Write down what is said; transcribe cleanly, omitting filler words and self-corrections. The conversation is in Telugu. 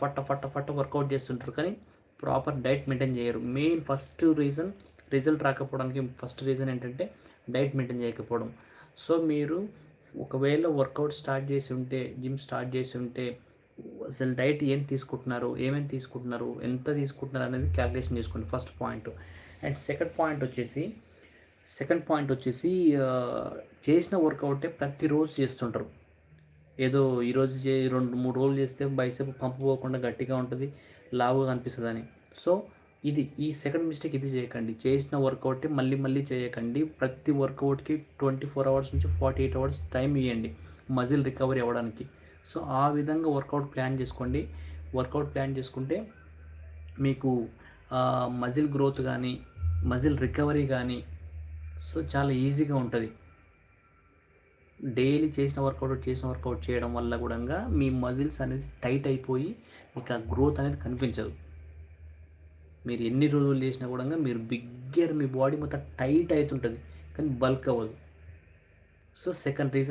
ఫట్ట వర్కౌట్ చేస్తుంటారు, కానీ ప్రాపర్ డైట్ మెయింటైన్ చేయరు. మెయిన్ ఫస్ట్ రీజన్ రిజల్ట్ రాకపోవడానికి ఫస్ట్ రీజన్ ఏంటంటే డైట్ మెయింటైన్ చేయకపోవడం. సో మీరు ఒకవేళ వర్కౌట్ స్టార్ట్ చేసి ఉంటే, జిమ్ స్టార్ట్ చేసి ఉంటే అసలు డైట్ ఏం తీసుకుంటున్నారు, ఏమేమి తీసుకుంటున్నారు, ఎంత తీసుకుంటున్నారు అనేది క్యాలిక్యులేషన్ చేసుకోండి, first point. And second point వచ్చేసి చేసిన వర్కౌటే ప్రతిరోజు చేస్తుంటారు. ఏదో ఈరోజు 2-3 రోజులు చేస్తే బైసెప్ పంపు పోకుండా గట్టిగా ఉంటుంది, లావుగా కనిపిస్తుందని. సో ఈ సెకండ్ మిస్టేక్ ఇది చేయకండి. చేసిన వర్కౌట్ మళ్ళీ మళ్ళీ చేయకండి. ప్రతి వర్కౌట్కి 24 అవర్స్ నుంచి 48 అవర్స్ టైం ఇవ్వండి మజిల్ రికవరీ అవ్వడానికి. సో ఆ విధంగా వర్కౌట్ ప్లాన్ చేసుకోండి. వర్కౌట్ ప్లాన్ చేసుకుంటే మీకు మజిల్ గ్రోత్ కానీ, మజిల్ రికవరీ కానీ సో చాలా ఈజీగా ఉంటుంది. డైలీ చేసిన వర్కౌట్ చేయడం వల్ల కూడా మీ మజిల్స్ అనేది టైట్ అయిపోయి మీకు ఆ గ్రోత్ అనేది కనిపించదు. మీరు ఎన్ని రోజులు చేసినా కూడా మీరు మీ బాడీ మొత్తం టైట్ అవుతుంటుంది, కానీ బల్క్ అవ్వదు. So second reason